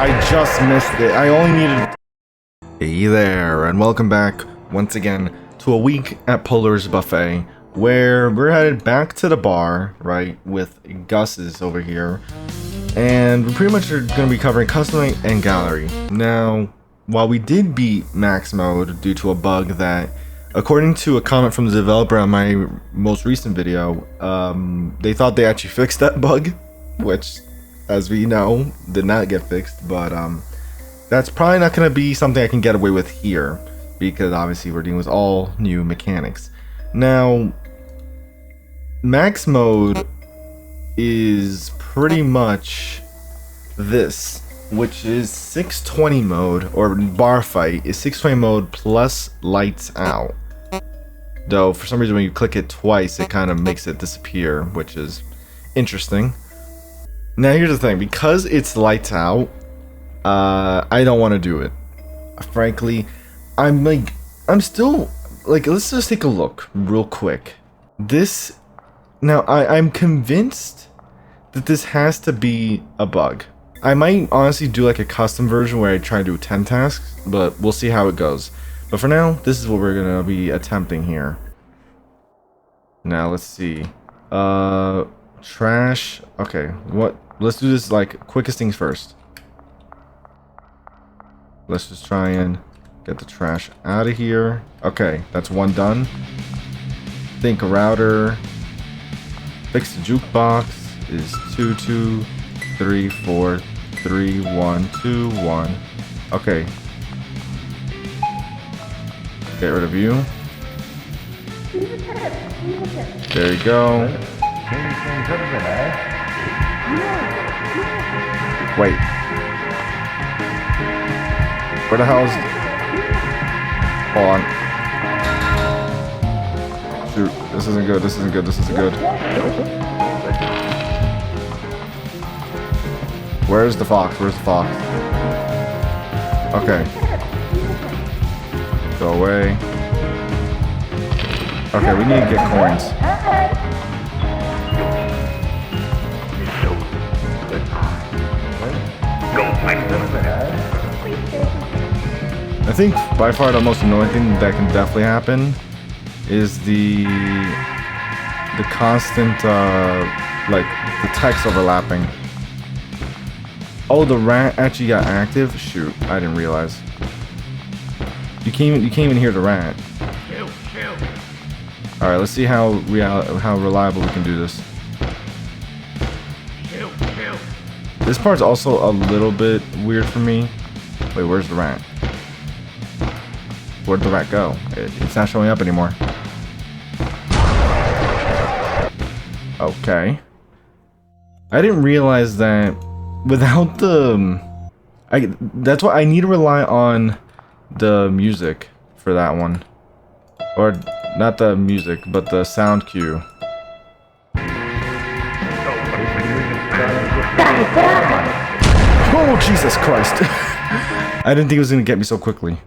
I just missed it. I only needed... Hey there, and welcome back once again to a week at Polar's Buffet, where we're headed back to the bar, right, with Gus's over here, and we pretty much are going to be covering Custom Night and Gallery. Now, while we did beat Max Mode due to a bug that, according to a comment from the developer on my most recent video, they thought they actually fixed that bug, which, as we know, did not get fixed, but that's probably not going to be something I can get away with here, because obviously we're dealing with all new mechanics. Now, Max Mode is pretty much this, which is 620 mode, or bar fight is 620 mode plus lights out. Though for some reason when you click it twice it kind of makes it disappear, which is interesting. Now here's the thing, because it's lights out, I don't want to do it. Frankly, I'm still like, let's just take a look real quick. This, now I'm convinced that this has to be a bug. I might honestly do like a custom version where I try to do 10 tasks, but we'll see how it goes. But for now, this is what we're gonna be attempting here. Now let's see. Trash. Okay, what? Let's do this like quickest things first. Let's just try and get the trash out of here. Okay, that's one done. Think a router. Fix the jukebox is 2 2 3 4 3 1 2 1. Okay. Get rid of you. There you go. Wait. Where the hell's... Hold on. Shoot. This isn't good. This isn't good. This isn't good. Where's the fox? Where's the fox? Okay. Go away. Okay, we need to get coins. I think by far the most annoying thing that can definitely happen is the constant like the text overlapping. Oh, the rat actually got active? Shoot, I didn't realize. You can't even hear the rat. All right, let's see how reliable we can do this. This part's also a little bit weird for me. Wait, where's the rat? Where'd the rat go? It's not showing up anymore. Okay. I didn't realize that without the... that's why I need to rely on the music for that one. Or, not the music, but the sound cue. Oh, Jesus Christ. I didn't think it was going to get me so quickly.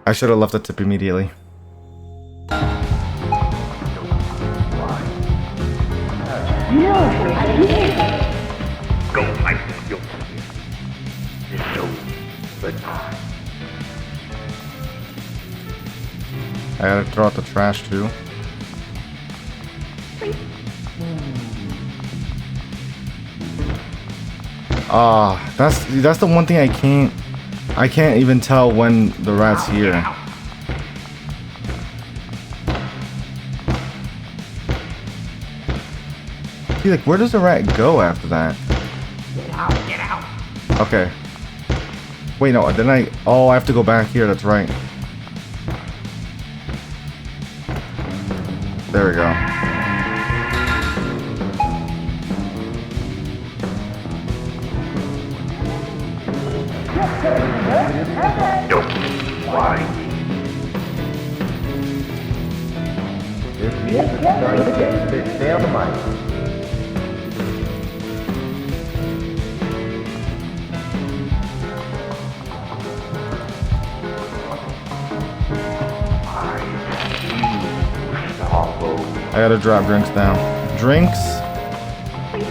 I should have left the tip immediately. I gotta throw out the trash too. Ah, that's the one thing I can't even tell when the rat's here. See, like, where does the rat go after that? Get out, get out. Okay. Wait, no, then oh, I have to go back here, that's right. There we go. Stay on the mic. I gotta drop drinks now. Drinks,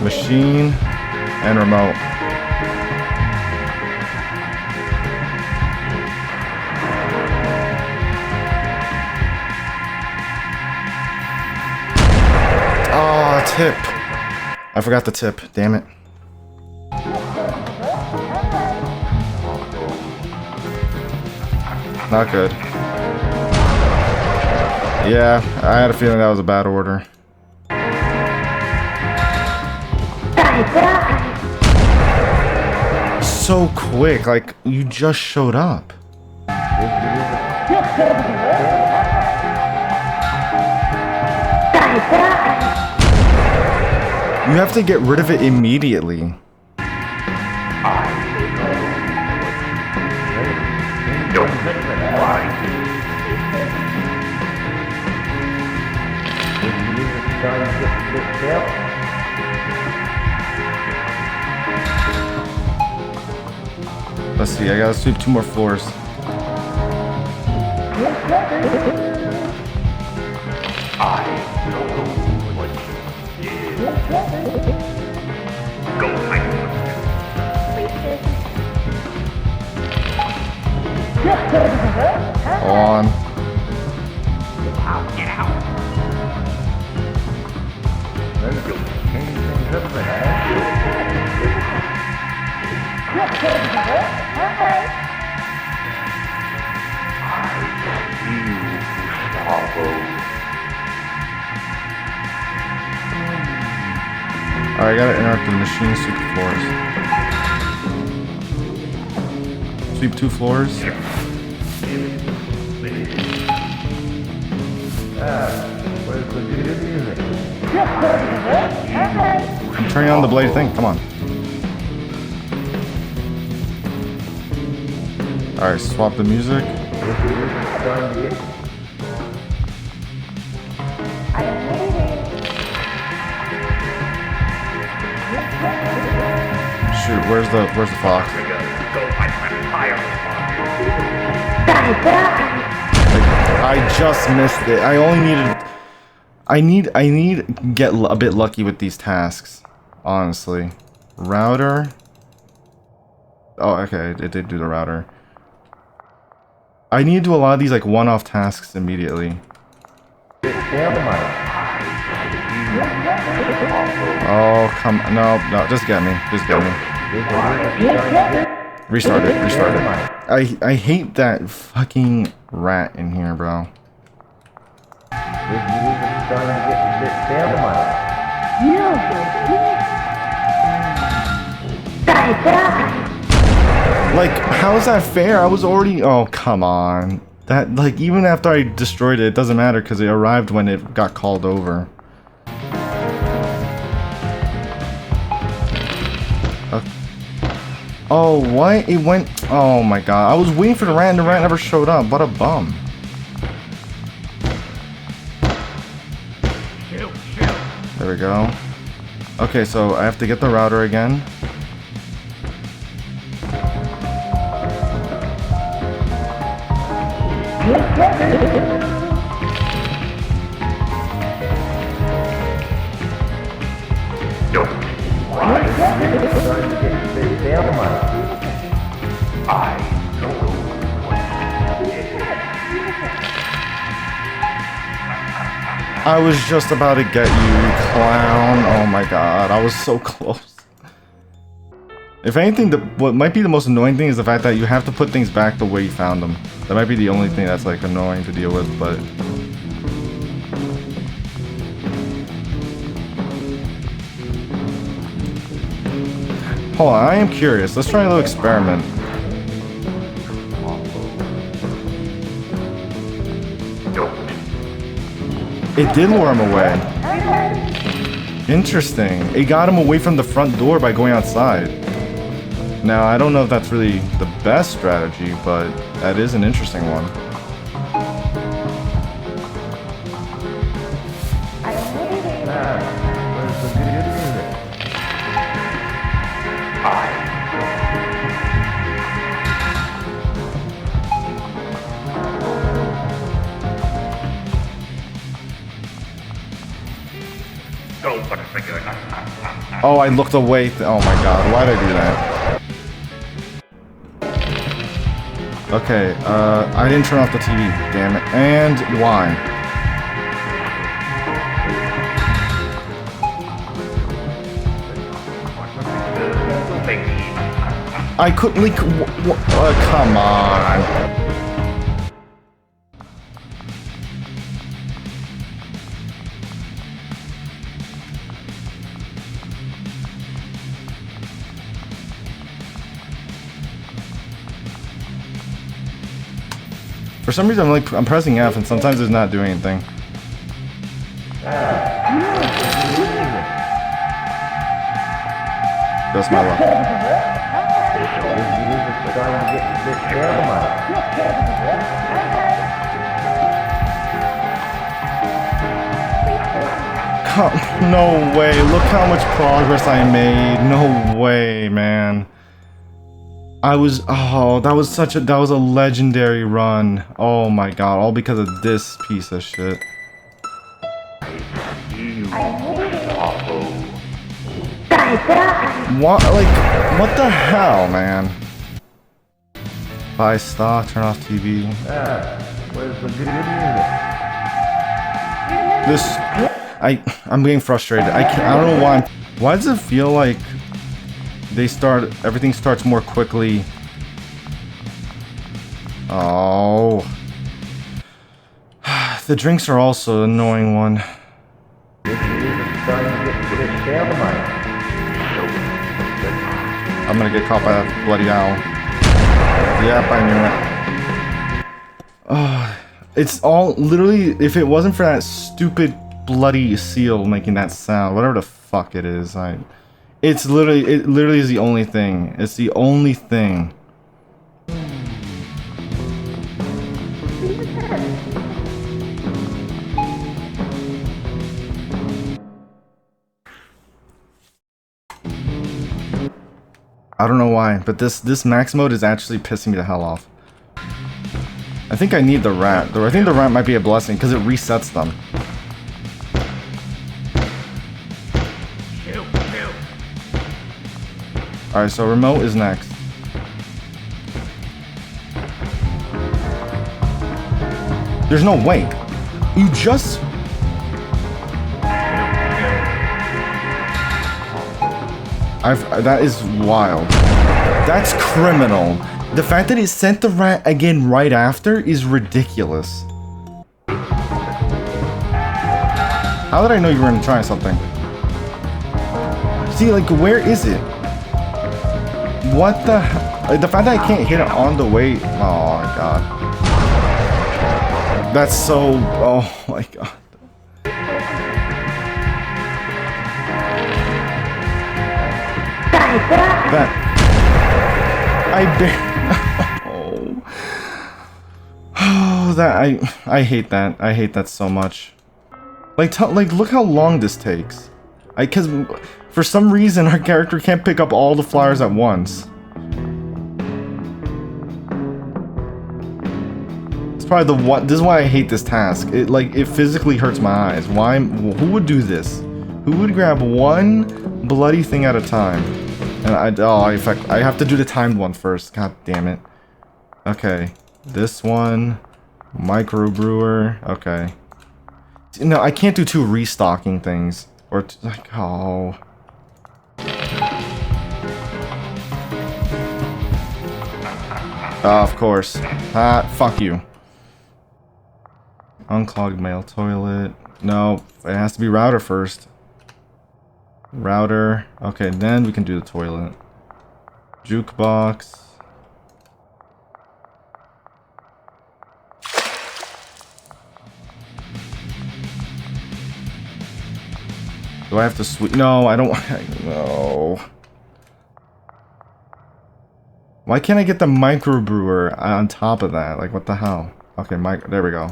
machine, and remote. Oh, tip. I forgot the tip. Damn it. Not good. Yeah, I had a feeling that was a bad order. So quick, like, you just showed up. You have to get rid of it immediately. Let's see, I gotta sweep 2 more floors. On. Alright, I gotta interrupt the machine, sweep the floors. Sweep 2 floors. I'm turning on the blade thing, come on. Alright, swap the music. Shoot, where's the fox? I just missed it. I only needed. I need to get a bit lucky with these tasks, honestly. Router. Oh, okay, it did do the router. I need to do a lot of these like one-off tasks immediately. Oh, come on. No, just get me. Just get me. Restart it. I hate that fucking rat in here, bro. Like, how is that fair? I was already... Oh, come on. That, like, even after I destroyed it, it doesn't matter because it arrived when it got called over. Oh, what? It went... Oh my god. I was waiting for the rat and the rat never showed up. What a bum. There we go. Okay, so I have to get the router again. I was just about to get you, clown. Oh my god, I was so close. If anything, what might be the most annoying thing is the fact that you have to put things back the way you found them. That might be the only thing that's like annoying to deal with, but... Hold on, I am curious. Let's try a little experiment. It did lure him away. Interesting. It got him away from the front door by going outside. Now, I don't know if that's really the best strategy, but that is an interesting one. Oh, I looked away. Oh my god, why'd I do that? Okay, I didn't turn off the TV, damn it. And why? I couldn't leak. Come on. For some reason, I'm pressing F, and sometimes it's not doing anything. That's my luck. No way! Look how much progress I made. No way, man. That was a legendary run. Oh my god, all because of this piece of shit. What the hell, man? Buy stock, turn off TV. Where's the good music? I'm getting frustrated. I don't know why. Why does it feel like everything starts more quickly? Oh. The drinks are also an annoying one. I'm gonna get caught by that bloody owl. Yep, I knew it. Oh, it's all literally, if it wasn't for that stupid bloody seal making that sound, whatever the fuck it is, it literally is the only thing. It's the only thing. I don't know why, but this max mode is actually pissing me the hell off. I think I need the rat. I think the rat might be a blessing because it resets them. Alright, so remote is next. There's no way. You just... that is wild. That's criminal. The fact that it sent the rat again right after is ridiculous. How did I know you were gonna try something? See, like, where is it? What the hell? The fact that I can't hit it on the way... Oh my god. That's so... Oh my god. That... Oh, that... I hate that. I hate that so much. Like, look how long this takes. Because for some reason our character can't pick up all the flowers at once. It's probably this is why I hate this task. It physically hurts my eyes. Why? Who would do this? Who would grab one bloody thing at a time? And I have to do the timed one first. God damn it. Okay. This one. Microbrewer. Okay. No, I can't do two restocking things. Or, like, oh. Of course. Fuck you. Unclogged male toilet. No, it has to be router first. Router. Okay, then we can do the toilet. Jukebox. Do I have to sweep? No, I don't. No. Why can't I get the microbrewer on top of that? Like, what the hell? Okay, there we go.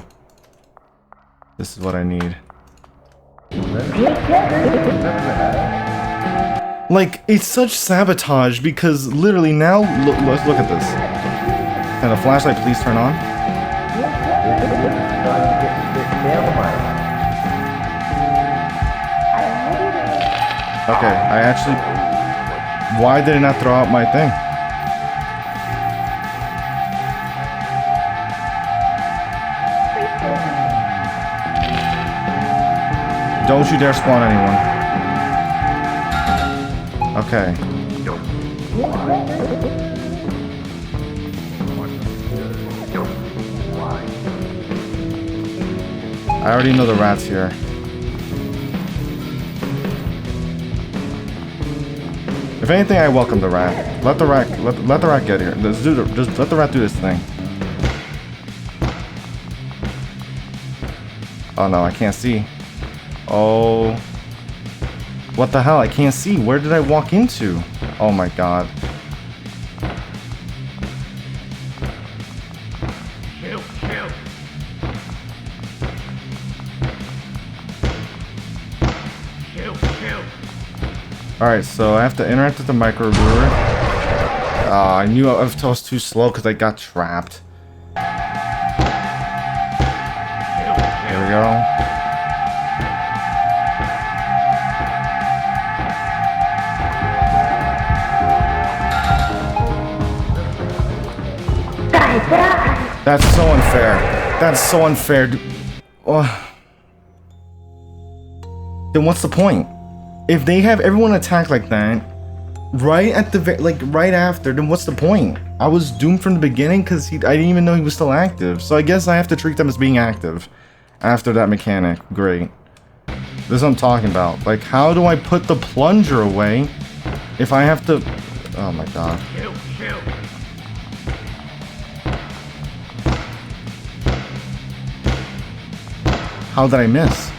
This is what I need. Like, it's such sabotage because literally now, let's look at this. Can the flashlight please turn on? Okay, I actually... Why did it not throw out my thing? Don't you dare spawn anyone. Okay. I already know the rat's here. If anything, I welcome the rat. Let the rat get here. Just let the rat do this thing. Oh no, I can't see. Oh. What the hell? I can't see. Where did I walk into? Oh my god. Alright, so I have to interact with the microbrewer. I knew I was too slow because I got trapped. There we go. That's so unfair. That's so unfair. Then what's the point? If they have everyone attack like that, right at the right after, then what's the point? I was doomed from the beginning because I didn't even know he was still active. So I guess I have to treat them as being active after that mechanic. Great. This is what I'm talking about. Like, how do I put the plunger away if I have to? Oh my god. How did I miss?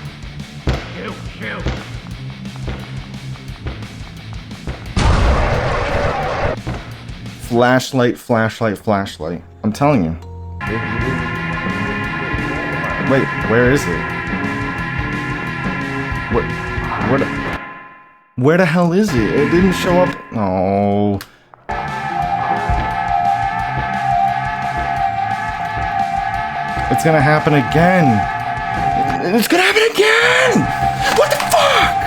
Flashlight, flashlight, flashlight. I'm telling you. Wait, where is it? Where the hell is it? It didn't show up. Oh. It's gonna happen again. It's gonna happen again! What the fuck?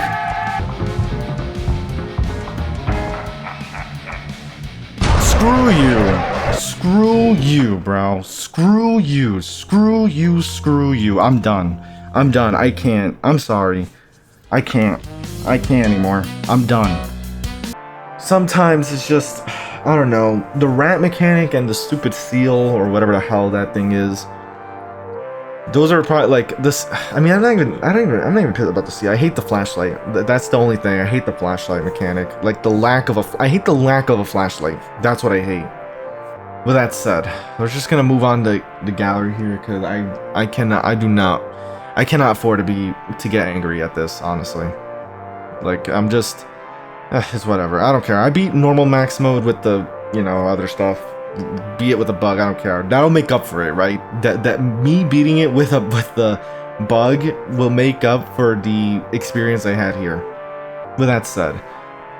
Screw you. Screw you, bro. Screw you. Screw you. Screw you. I'm done. I'm done. I can't. I'm sorry. I can't. I can't anymore. I'm done. Sometimes it's just, I don't know, the rat mechanic and the stupid seal or whatever the hell that thing is. Those are probably like this. I mean, I'm not even pissed about the seal. I hate the flashlight. That's the only thing. I hate the flashlight mechanic. Like the lack of I hate the lack of a flashlight. That's what I hate. With that said, we're just gonna move on to the gallery here because I cannot afford to get angry at this, honestly. Like, I'm just, it's whatever. I don't care. I beat normal max mode with the, other stuff. Beat it with a bug, I don't care. That'll make up for it, right? That me beating it with the bug will make up for the experience I had here. With that said,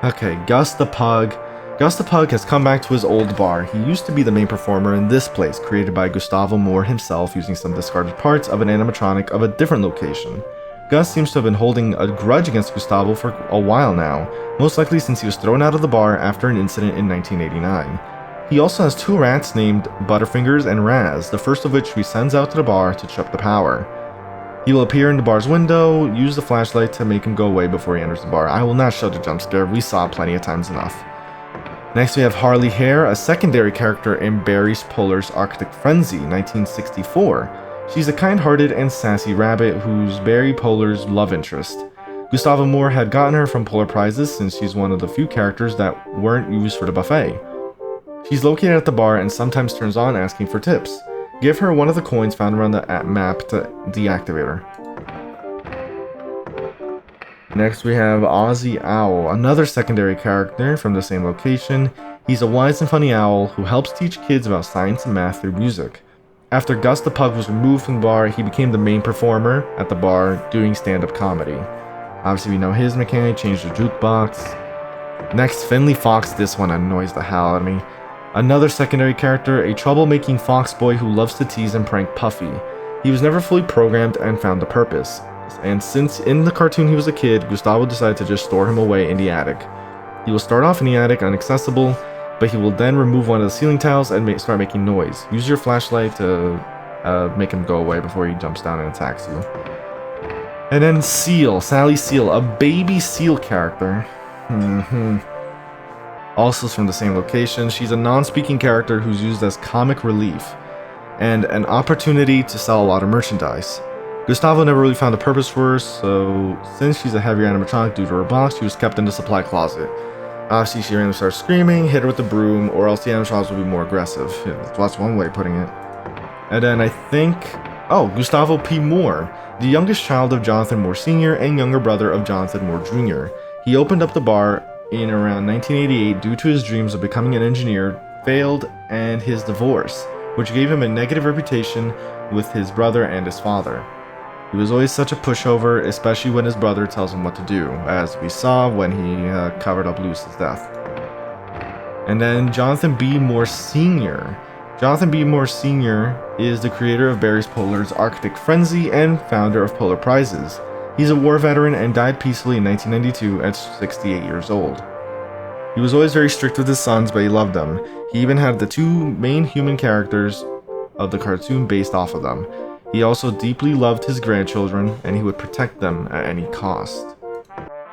okay, Gus the Pug. Gus the Pug has come back to his old bar. He used to be the main performer in this place, created by Gustavo Moore himself using some discarded parts of an animatronic of a different location. Gus seems to have been holding a grudge against Gustavo for a while now, most likely since he was thrown out of the bar after an incident in 1989. He also has two rats named Butterfingers and Raz, the first of which he sends out to the bar to shut the power. He will appear in the bar's window, use the flashlight to make him go away before he enters the bar. I will not show the jump scare, we saw it plenty of times enough. Next we have Harley Hare, a secondary character in Barry Polar's Arctic Frenzy, 1964. She's a kind-hearted and sassy rabbit who's Barry Polar's love interest. Gustavo Moore had gotten her from Polar Prizes since she's one of the few characters that weren't used for the buffet. She's located at the bar and sometimes turns on asking for tips. Give her one of the coins found around the map to deactivate her. Next we have Ozzy Owl, another secondary character from the same location. He's a wise and funny owl who helps teach kids about science and math through music. After Gus the Pug was removed from the bar, he became the main performer at the bar doing stand-up comedy. Obviously we know his mechanic changed the jukebox. Next, Finley Fox. This one annoys the hell out of me. Another secondary character, a troublemaking fox boy who loves to tease and prank Puffy. He was never fully programmed and found a purpose. And since in the cartoon he was a kid, Gustavo decided to just store him away in the attic. He will start off in the attic unaccessible, but he will then remove one of the ceiling tiles and start making noise. Use your flashlight to make him go away before he jumps down and attacks you. And then Seal, Sally Seal, a baby seal character. Also from the same location, she's a non-speaking character who's used as comic relief and an opportunity to sell a lot of merchandise. Gustavo never really found a purpose for her, so since she's a heavier animatronic due to her box, she was kept in the supply closet. Obviously, she randomly starts screaming, hit her with the broom, or else the animatronics will be more aggressive. Yeah, that's one way of putting it. And then I think... Oh, Gustavo P. Moore, the youngest child of Jonathan Moore Sr. and younger brother of Jonathan Moore Jr. He opened up the bar in around 1988 due to his dreams of becoming an engineer, failed, and his divorce, which gave him a negative reputation with his brother and his father. He was always such a pushover, especially when his brother tells him what to do, as we saw when he covered up Lewis's death. And then Jonathan B. Moore Sr. Jonathan B. Moore Sr. is the creator of Barry's Polar's Arctic Frenzy and founder of Polar Prizes. He's a war veteran and died peacefully in 1992 at 68 years old. He was always very strict with his sons, but he loved them. He even had the two main human characters of the cartoon based off of them. He also deeply loved his grandchildren, and he would protect them at any cost.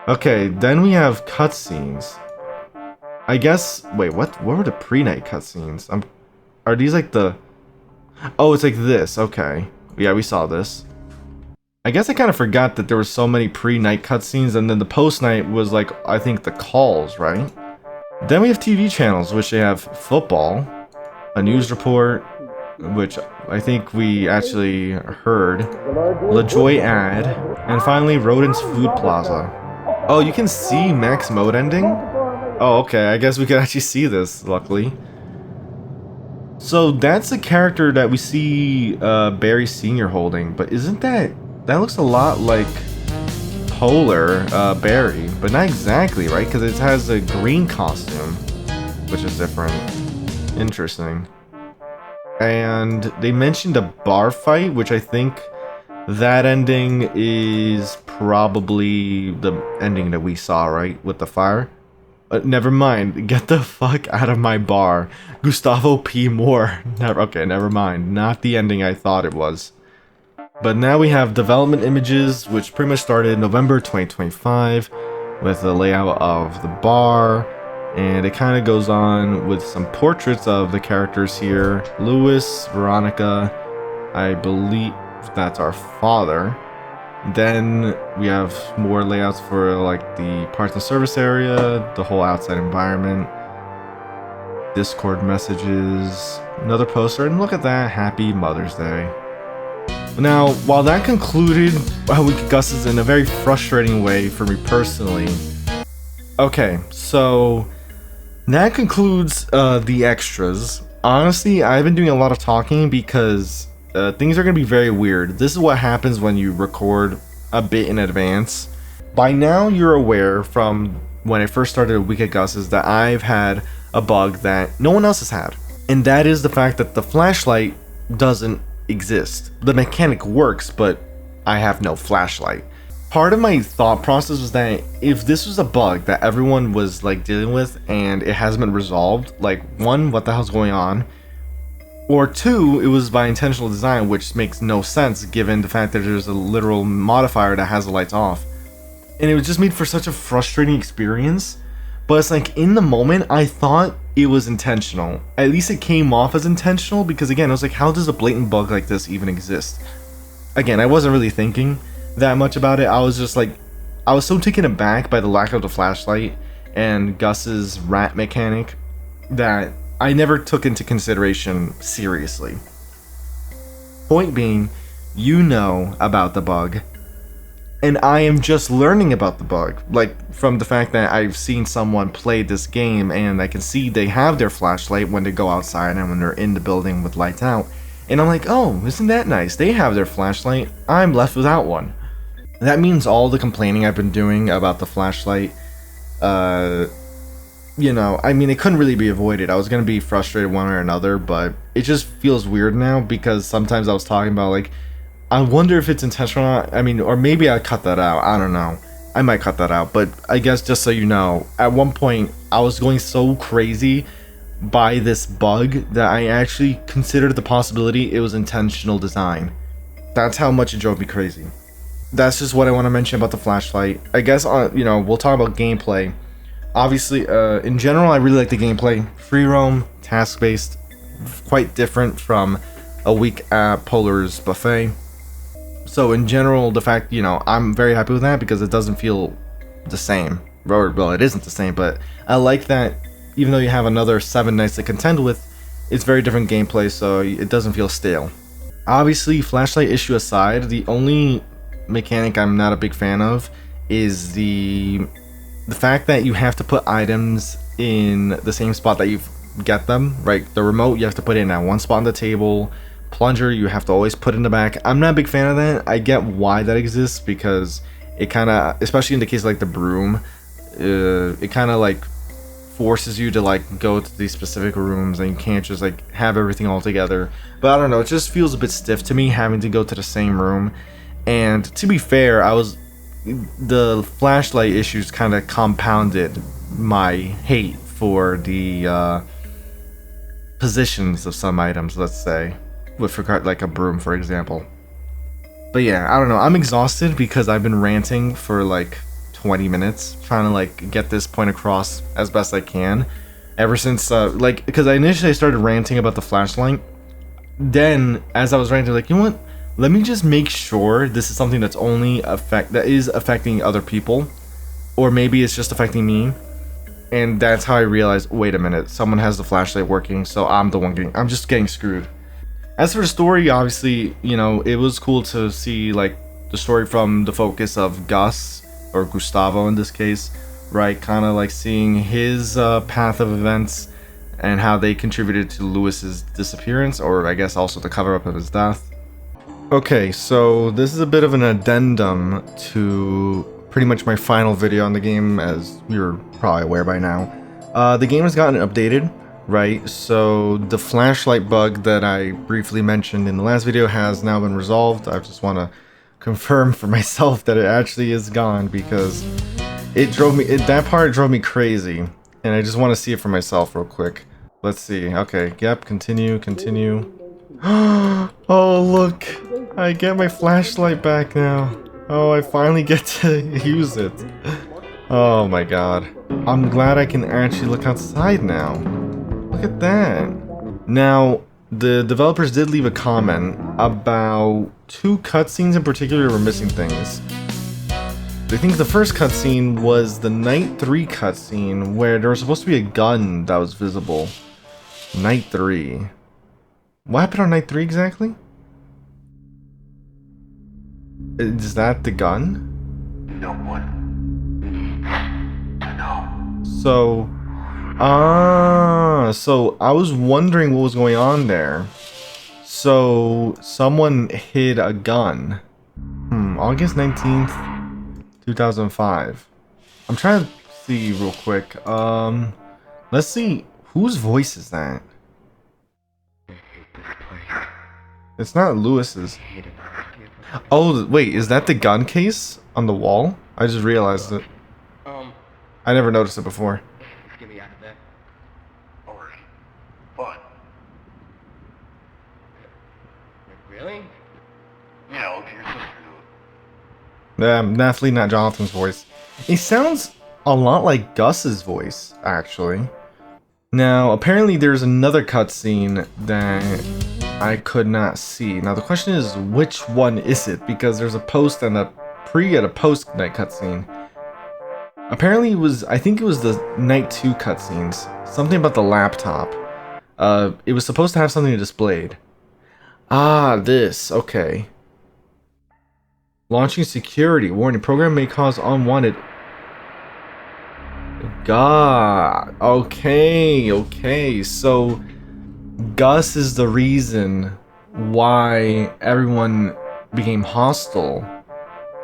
Okay, then we have cutscenes. I guess... Wait, what were the pre-night cutscenes? Are these like the... Oh, it's like this. Okay. Yeah, we saw this. I guess I kind of forgot that there were so many pre-night cutscenes, and then the post-night was like, I think, the calls, right? Then we have TV channels, which they have football, a news report, which I think we actually heard, LaJoy ad, and finally Rodent's Food Plaza. Oh, you can see max mode ending? Oh, okay, I guess we could actually see this, luckily. So that's the character that we see Barry Sr. holding, but isn't that looks a lot like Polar Barry, but not exactly, right? Because it has a green costume, which is different. Interesting. And they mentioned a bar fight, which I think that ending is probably the ending that we saw, right? With the fire. Never mind. Get the fuck out of my bar. Gustavo P. Moore. Never mind. Not the ending I thought it was. But now we have development images, which pretty much started November 2025 with the layout of the bar. And it kind of goes on with some portraits of the characters here. Lewis, Veronica, I believe that's our father. Then we have more layouts for like the parts and service area, the whole outside environment, Discord messages, another poster, and look at that, Happy Mother's Day. Now, while that concluded Week of Gus's in a very frustrating way for me personally, okay, so that concludes the extras. Honestly, I've been doing a lot of talking because things are going to be very weird. This is what happens when you record a bit in advance. By now, you're aware from when I first started a Week of Gus's that I've had a bug that no one else has had. And that is the fact that the flashlight doesn't exist. The mechanic works, but I have no flashlight. Part of my thought process was that if this was a bug that everyone was like dealing with and it hasn't been resolved, like one, what the hell's going on? Or two, it was by intentional design, which makes no sense given the fact that there's a literal modifier that has the lights off. And it was just made for such a frustrating experience. But it's like in the moment, I thought it was intentional. At least it came off as intentional because again, I was like, how does a blatant bug like this even exist? Again, I wasn't really thinking that much about it. I was just like, I was so taken aback by the lack of the flashlight and Gus's rat mechanic that I never took into consideration seriously. Point being, you know about the bug, and I am just learning about the bug, like from the fact that I've seen someone play this game and I can see they have their flashlight when they go outside and when they're in the building with lights out, and I'm like, oh, isn't that nice? They have their flashlight, I'm left without one. That means all the complaining I've been doing about the flashlight, you know, I mean, it couldn't really be avoided. I was going to be frustrated one way or another, but it just feels weird now because sometimes I was talking about like, I wonder if it's intentional. I mean, or maybe I cut that out. I don't know. I might cut that out, but I guess just so you know, at one point I was going so crazy by this bug that I actually considered the possibility it was intentional design. That's how much it drove me crazy. That's just what I want to mention about the flashlight. I guess, you know, we'll talk about gameplay. Obviously, in general, I really like the gameplay. Free roam, task-based, quite different from a week at Polar's Buffet. So in general, the fact, you know, I'm very happy with that because it doesn't feel the same. Or, well, it isn't the same, but I like that even though you have another 7 nights to contend with, it's very different gameplay, so it doesn't feel stale. Obviously, flashlight issue aside, the only mechanic I'm not a big fan of is the fact that you have to put items in the same spot that you get them, right? The remote, you have to put it in at one spot on the table. Plunger, you have to always put in the back. I'm not a big fan of that. I get why that exists because it kind of, especially in the case of like the broom, it kind of like forces you to like go to these specific rooms and you can't just like have everything all together. But I don't know, it just feels a bit stiff to me having to go to the same room. And to be fair, the flashlight issues kind of compounded my hate for the positions of some items, let's say, with regard like a broom, for example. But yeah, I don't know, I'm exhausted because I've been ranting for like 20 minutes trying to like get this point across as best I can ever since like, because I initially started ranting about the flashlight. Then as I was ranting, like, you know what, let me just make sure this is something that's only that is affecting other people, or maybe it's just affecting me. And that's how I realized, wait a minute, someone has the flashlight working, so I'm just getting screwed. As for the story, obviously, you know, it was cool to see like the story from the focus of Gus, or Gustavo in this case, right? Kind of like seeing his path of events and how they contributed to Lewis's disappearance, or I guess also the cover up of his death. Okay, so this is a bit of an addendum to pretty much my final video on the game, as you're probably aware by now. The game has gotten updated, right? So the flashlight bug that I briefly mentioned in the last video has now been resolved. I just want to confirm for myself that it actually is gone because that part drove me crazy, and I just want to see it for myself real quick. Let's see. Okay, yep, continue. Oh, look, I get my flashlight back now. Oh, I finally get to use it. Oh my god. I'm glad I can actually look outside now. Look at that. Now, the developers did leave a comment about 2 cutscenes in particular were missing things. I think the first cutscene was the Night 3 cutscene where there was supposed to be a gun that was visible. Night 3. What happened on Night 3 exactly? Is that the gun? No one to know. So I was wondering what was going on there. So someone hid a gun. August 19th, 2005. I'm trying to see real quick. Let's see, whose voice is that? It's not Lewis's. Oh, wait, is that the gun case on the wall? I just realized it. I never noticed it before. Get me out of that. Alright. But, Really? yeah, look at your sister do it. Definitely not Jonathan's voice. He sounds a lot like Gus's voice, actually. Now, apparently there's another cutscene that I could not see. Now, the question is, which one is it? Because there's a post and a pre and a post night cutscene. Apparently I think it was the Night 2 cutscenes. Something about the laptop. It was supposed to have something displayed. Ah, this. Okay. Launching security. Warning, program may cause unwanted... God. Okay. So, Gus is the reason why everyone became hostile.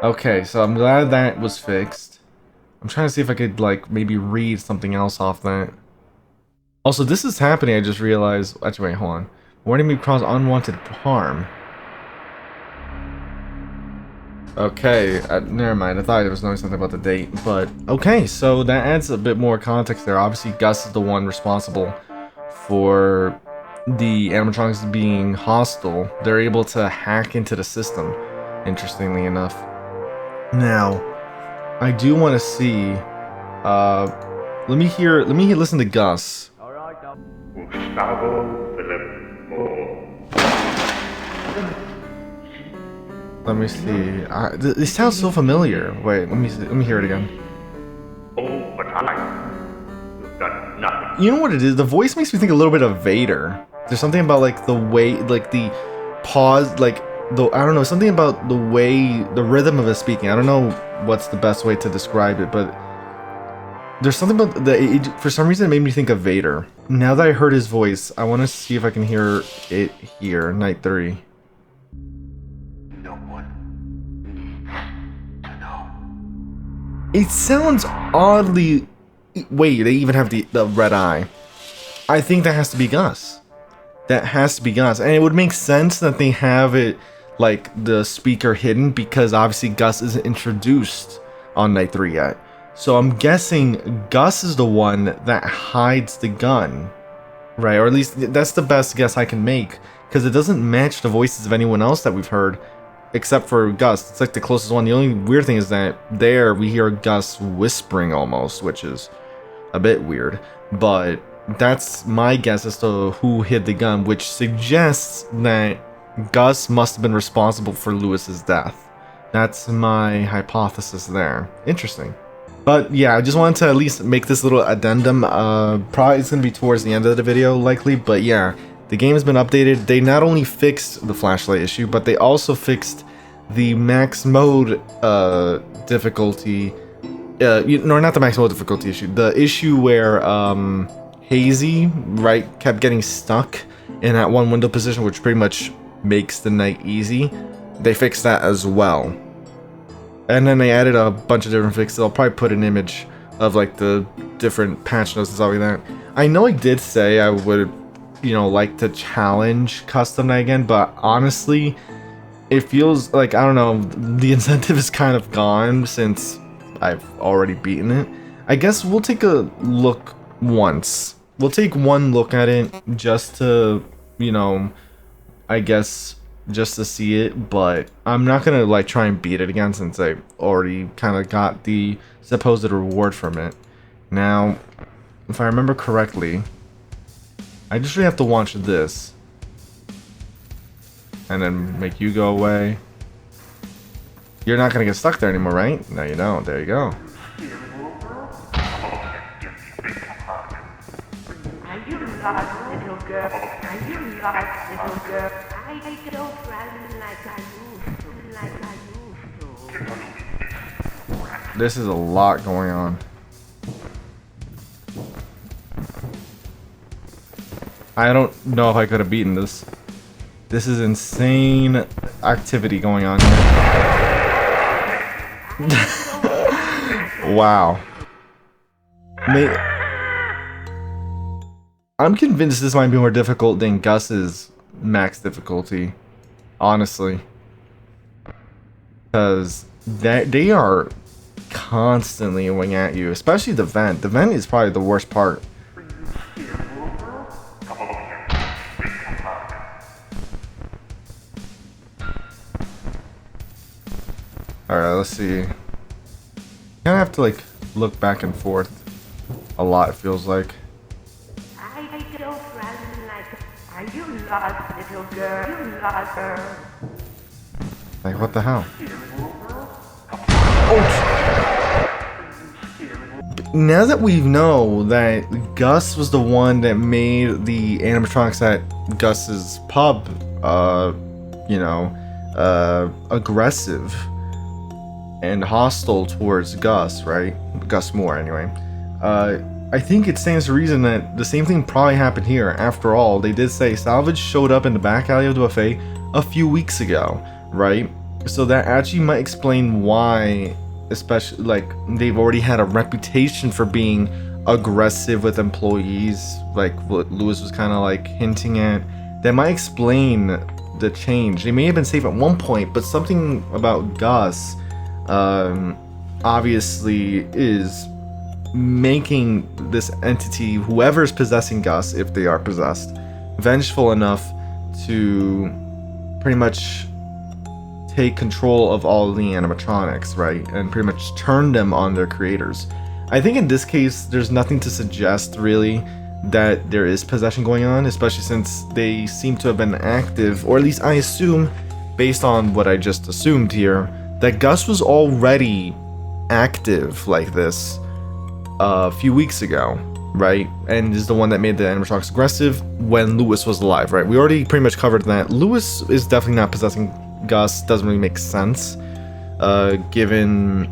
Okay, so I'm glad that was fixed. I'm trying to see if I could, like, maybe read something else off that. Also, this is happening, I just realized... Actually, wait, hold on. Warning may cause unwanted harm. Okay, never mind. I thought I was knowing something about the date, but okay, so that adds a bit more context there. Obviously, Gus is the one responsible for the animatronics being hostile. They're able to hack into the system, interestingly enough. Now, I do want to see. Listen to Gus. Gustavo Philip Moore. Let me see. This sounds so familiar. Wait, let me see. Let me hear it again. Oh, but you've done nothing. You know what it is? The voice makes me think a little bit of Vader. There's something about like the way, like the pause, like I don't know, something about the way, the rhythm of his speaking. I don't know what's the best way to describe it, but there's something about for some reason it made me think of Vader. Now that I heard his voice, I want to see if I can hear it here. Night 3. No one needs to know. It sounds oddly. Wait, they even have the red eye. I think that has to be Gus. That has to be Gus, and it would make sense that they have it like the speaker hidden because obviously Gus isn't introduced on Night 3 yet. So I'm guessing Gus is the one that hides the gun, right? Or at least that's the best guess I can make because it doesn't match the voices of anyone else that we've heard except for Gus. It's like the closest one. The only weird thing is that there we hear Gus whispering almost, which is a bit weird, but that's my guess as to who hid the gun, which suggests that Gus must have been responsible for Lewis's death. That's my hypothesis there. Interesting. But yeah, I just wanted to at least make this little addendum. Probably it's going to be towards the end of the video, likely. But yeah, the game has been updated. They not only fixed the flashlight issue, but they also fixed the max mode difficulty. No, not the max mode difficulty issue. The issue where Hazy, right, kept getting stuck in that one window position, which pretty much makes the night easy. They fixed that as well. And then they added a bunch of different fixes. I'll probably put an image of like the different patch notes and stuff like that. I know I did say I would, you know, like to challenge Custom Night again, but honestly, it feels like, I don't know, the incentive is kind of gone since I've already beaten it. I guess we'll take a look once. We'll take one look at it just to, you know, I guess just to see it, but I'm not gonna like try and beat it again since I already kind of got the supposed reward from it. Now, if I remember correctly, I just really have to watch this and then make you go away. You're not gonna get stuck there anymore, right? No, you don't. There you go. Are you lost, little girl? Are you lost, little girl? I don't run like I used to, like I used to. This is a lot going on. I don't know if I could have beaten this. This is insane activity going on here. Wow. I'm convinced this might be more difficult than Gus's max difficulty, honestly, because they are constantly wing at you, especially the vent. The vent is probably the worst part. Alright, let's see. You kind of have to like look back and forth a lot, it feels like. I don't run like. Are you lost, little girl? You lost her. Like, what the hell? Now that we know that Gus was the one that made the animatronics at Gus's pub, you know, aggressive and hostile towards Gus, right? Gus Moore, anyway. I think it stands to reason that the same thing probably happened here. After all, they did say Salvage showed up in the back alley of the buffet a few weeks ago, right? So that actually might explain why, especially, like, they've already had a reputation for being aggressive with employees, like what Lewis was kind of like hinting at. That might explain the change. They may have been safe at one point, but something about Gus obviously is making this entity, whoever's possessing Gus, if they are possessed, vengeful enough to pretty much take control of all the animatronics, right? And pretty much turn them on their creators. I think in this case, there's nothing to suggest really that there is possession going on, especially since they seem to have been active, or at least I assume, based on what I just assumed here, that Gus was already active like this a few weeks ago, right? And is the one that made the animatronics aggressive when Lewis was alive, right? We already pretty much covered that. Lewis is definitely not possessing Gus. Doesn't really make sense, given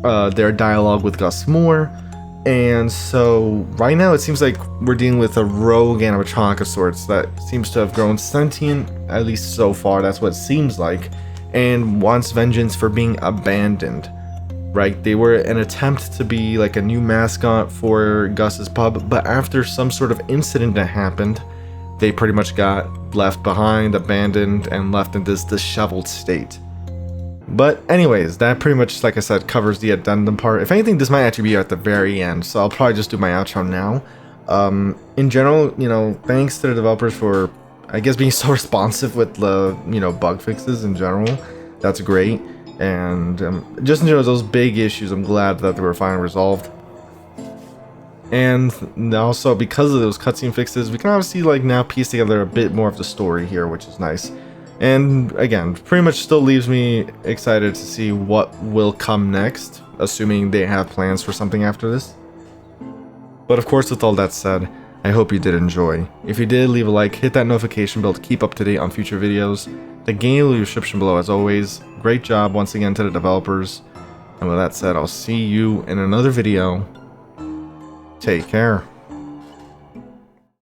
their dialogue with Gus Moore. And so right now it seems like we're dealing with a rogue animatronic of sorts that seems to have grown sentient, at least so far, that's what it seems like, and wants vengeance for being abandoned, right? They were an attempt to be like a new mascot for Gus's pub, but after some sort of incident that happened, they pretty much got left behind, abandoned, and left in this disheveled state. But anyways, that pretty much, like I said, covers the addendum part. If anything, this might actually be at the very end, so I'll probably just do my outro now. In general, you know, thanks to the developers for, I guess, being so responsive with the, you know, bug fixes in general. That's great. And just in general, those big issues, I'm glad that they were finally resolved. And also, because of those cutscene fixes, we can obviously, like, now piece together a bit more of the story here, which is nice. And again, pretty much still leaves me excited to see what will come next, assuming they have plans for something after this. But of course, with all that said, I hope you did enjoy. If you did, leave a like, hit that notification bell to keep up to date on future videos. The game will be in the description below as always. Great job once again to the developers. And with that said, I'll see you in another video. Take care.